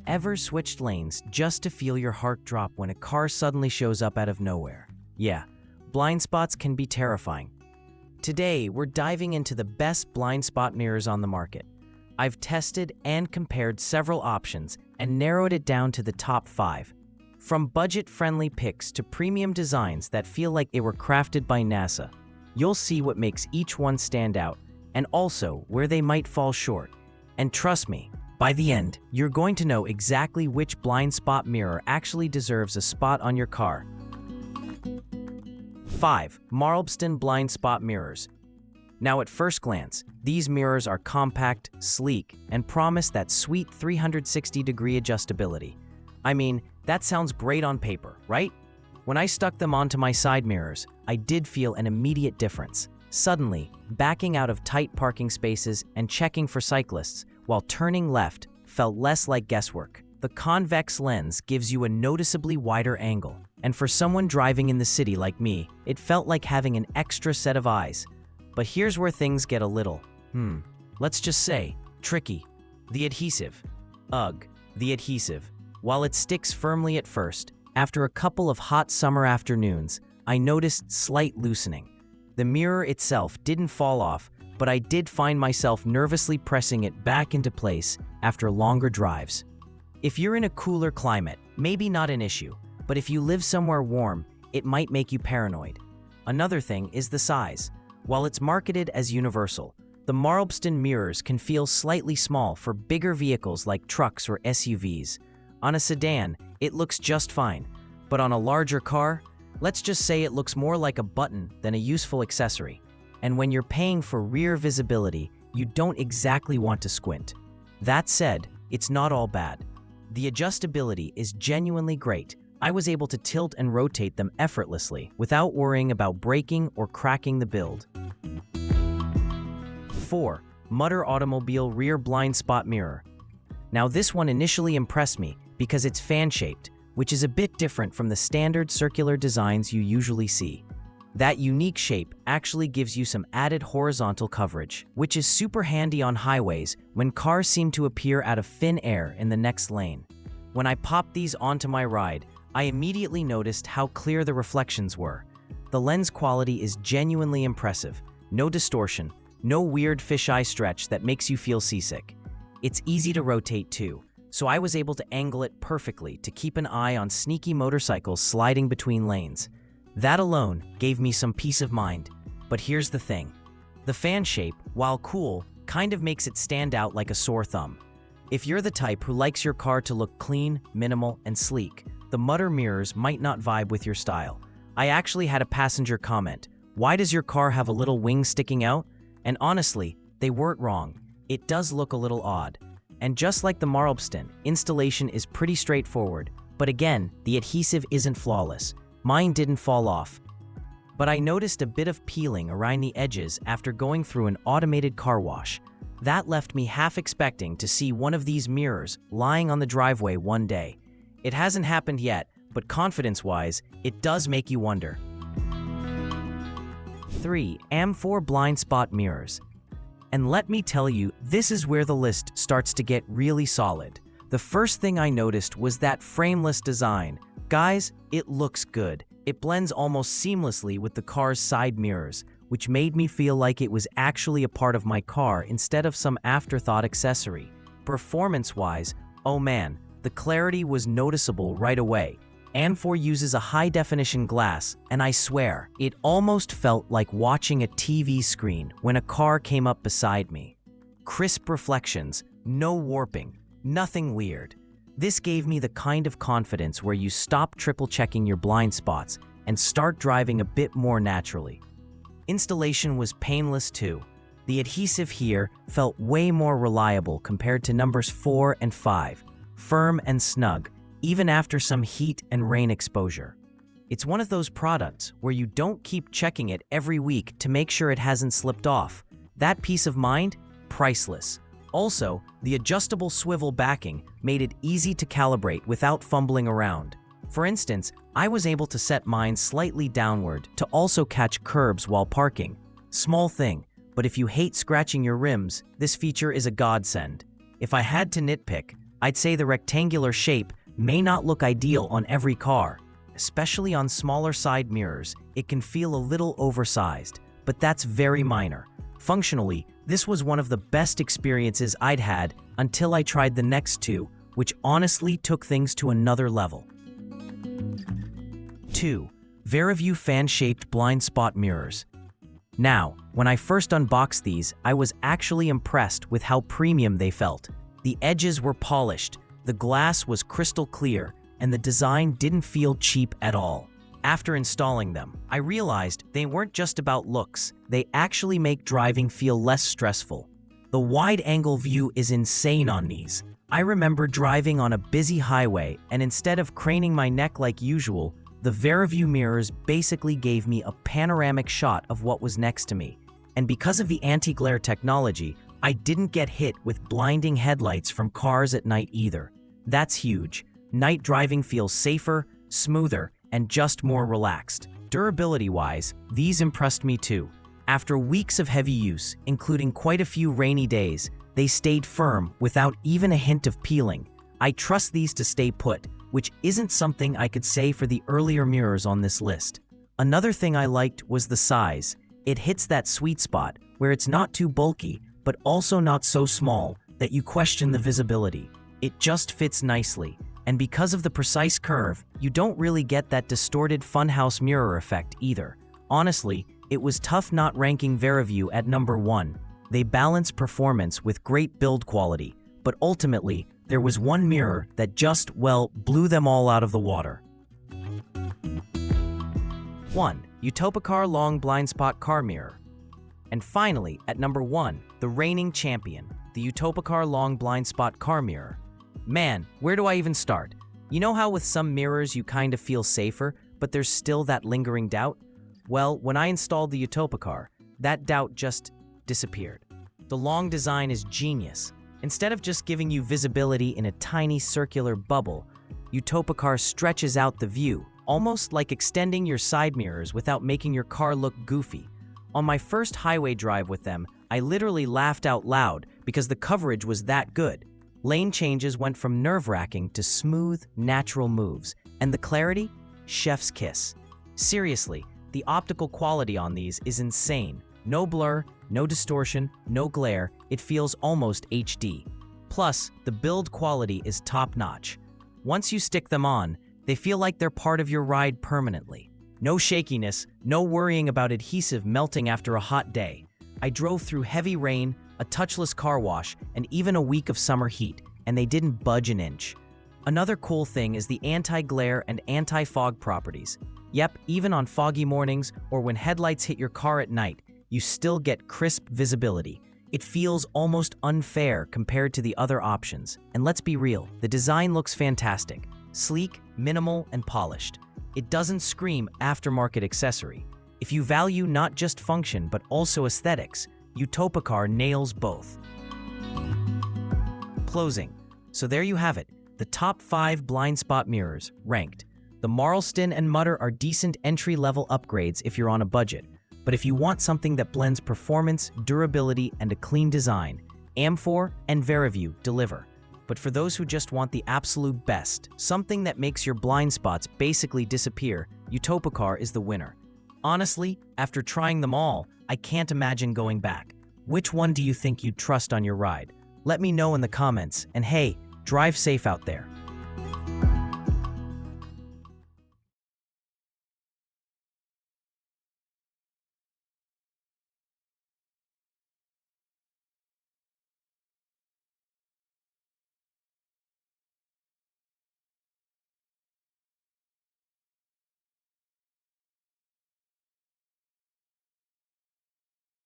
ever switched lanes just to feel your heart drop when a car suddenly shows up out of nowhere? Yeah, blind spots can be terrifying. Today, we're diving into the best blind spot mirrors on the market. I've tested and compared several options and narrowed it down to the top 5. From budget-friendly picks to premium designs that feel like they were crafted by NASA, you'll see what makes each one stand out and also where they might fall short. And trust me, by the end, you're going to know exactly which blind spot mirror actually deserves a spot on your car. 5. Marlbston Blind Spot Mirrors. Now at first glance, these mirrors are compact, sleek, and promise that sweet 360-degree adjustability. I mean, that sounds great on paper, right? When I stuck them onto my side mirrors, I did feel an immediate difference. Suddenly, backing out of tight parking spaces and checking for cyclists while turning left felt less like guesswork. The convex lens gives you a noticeably wider angle, and for someone driving in the city like me, it felt like having an extra set of eyes. But here's where things get a little, let's just say, tricky. The adhesive. Ugh, the adhesive. While it sticks firmly at first, after a couple of hot summer afternoons, I noticed slight loosening. The mirror itself didn't fall off, but I did find myself nervously pressing it back into place after longer drives. If you're in a cooler climate, maybe not an issue, but if you live somewhere warm, it might make you paranoid. Another thing is the size. While it's marketed as universal, the Marlbston mirrors can feel slightly small for bigger vehicles like trucks or SUVs. On a sedan, it looks just fine, but on a larger car, let's just say it looks more like a button than a useful accessory. And when you're paying for rear visibility, you don't exactly want to squint. That said, it's not all bad. The adjustability is genuinely great. I was able to tilt and rotate them effortlessly without worrying about breaking or cracking the build. 4. Mutter Automobile Rear Blind Spot Mirror. Now this one initially impressed me because it's fan-shaped, which is a bit different from the standard circular designs you usually see. That unique shape actually gives you some added horizontal coverage, which is super handy on highways when cars seem to appear out of thin air in the next lane. When I popped these onto my ride, I immediately noticed how clear the reflections were. The lens quality is genuinely impressive. No distortion, no weird fisheye stretch that makes you feel seasick. It's easy to rotate too, so I was able to angle it perfectly to keep an eye on sneaky motorcycles sliding between lanes. That alone gave me some peace of mind. But here's the thing. The fan shape, while cool, kind of makes it stand out like a sore thumb. If you're the type who likes your car to look clean, minimal, and sleek, the Mutter mirrors might not vibe with your style. I actually had a passenger comment, "Why does your car have a little wing sticking out?" And honestly, they weren't wrong. It does look a little odd. And just like the Marlbston, installation is pretty straightforward. But again, the adhesive isn't flawless. Mine didn't fall off. But I noticed a bit of peeling around the edges after going through an automated car wash. That left me half expecting to see one of these mirrors lying on the driveway one day. It hasn't happened yet, but confidence-wise, it does make you wonder. 3. AM4 Blind Spot Mirrors. And let me tell you, this is where the list starts to get really solid. The first thing I noticed was that frameless design. Guys, it looks good. It blends almost seamlessly with the car's side mirrors, which made me feel like it was actually a part of my car instead of some afterthought accessory. Performance-wise, oh man, the clarity was noticeable right away. AM4 uses a high-definition glass, and I swear, it almost felt like watching a TV screen when a car came up beside me. Crisp reflections, no warping, nothing weird. This gave me the kind of confidence where you stop triple-checking your blind spots and start driving a bit more naturally. Installation was painless too. The adhesive here felt way more reliable compared to numbers 4 and 5, firm and snug, even after some heat and rain exposure. It's one of those products where you don't keep checking it every week to make sure it hasn't slipped off. That peace of mind? Priceless. Also, the adjustable swivel backing made it easy to calibrate without fumbling around. For instance, I was able to set mine slightly downward to also catch curbs while parking. Small thing, but if you hate scratching your rims, this feature is a godsend. If I had to nitpick, I'd say the rectangular shape may not look ideal on every car. Especially on smaller side mirrors, it can feel a little oversized, but that's very minor. Functionally, this was one of the best experiences I'd had until I tried the next two, which honestly took things to another level. 2. VariView fan-shaped blind spot mirrors. Now, when I first unboxed these, I was actually impressed with how premium they felt. The edges were polished, the glass was crystal clear, and the design didn't feel cheap at all. After installing them, I realized they weren't just about looks, they actually make driving feel less stressful. The wide-angle view is insane on these. I remember driving on a busy highway, and instead of craning my neck like usual, the VariView mirrors basically gave me a panoramic shot of what was next to me. And because of the anti-glare technology, I didn't get hit with blinding headlights from cars at night either. That's huge. Night driving feels safer, smoother, and just more relaxed. Durability-wise, these impressed me too. After weeks of heavy use, including quite a few rainy days, they stayed firm without even a hint of peeling. I trust these to stay put, which isn't something I could say for the earlier mirrors on this list. Another thing I liked was the size. It hits that sweet spot where it's not too bulky, but also not so small that you question the visibility. It just fits nicely. And because of the precise curve, you don't really get that distorted funhouse mirror effect either. Honestly, it was tough not ranking VariView at number 1. They balance performance with great build quality, but ultimately, there was one mirror that just, well, blew them all out of the water. 1. Utopicar Long Blind Spot Car Mirror. And finally, at number 1, the reigning champion, the Utopicar Long Blind Spot Car Mirror. Man, where do I even start? You know how with some mirrors you kind of feel safer, but there's still that lingering doubt? Well, when I installed the Utopicar, that doubt just disappeared. The long design is genius. Instead of just giving you visibility in a tiny circular bubble, Utopicar stretches out the view, almost like extending your side mirrors without making your car look goofy. On my first highway drive with them, I literally laughed out loud because the coverage was that good. Lane changes went from nerve-wracking to smooth, natural moves, and the clarity? Chef's kiss. Seriously, the optical quality on these is insane. No blur, no distortion, no glare, it feels almost HD. Plus, the build quality is top-notch. Once you stick them on, they feel like they're part of your ride permanently. No shakiness, no worrying about adhesive melting after a hot day. I drove through heavy rain, a touchless car wash, and even a week of summer heat, and they didn't budge an inch. Another cool thing is the anti-glare and anti-fog properties. Yep, even on foggy mornings or when headlights hit your car at night, you still get crisp visibility. It feels almost unfair compared to the other options. And let's be real, the design looks fantastic. Sleek, minimal, and polished. It doesn't scream aftermarket accessory. If you value not just function but also aesthetics, Utopicar nails both. Closing. So there you have it, the top 5 blind spot mirrors, ranked. The Marlston and Mutter are decent entry-level upgrades if you're on a budget. But if you want something that blends performance, durability, and a clean design, AM4 and VariView deliver. But for those who just want the absolute best, something that makes your blind spots basically disappear, Utopicar is the winner. Honestly, after trying them all, I can't imagine going back. Which one do you think you'd trust on your ride? Let me know in the comments, and hey, drive safe out there.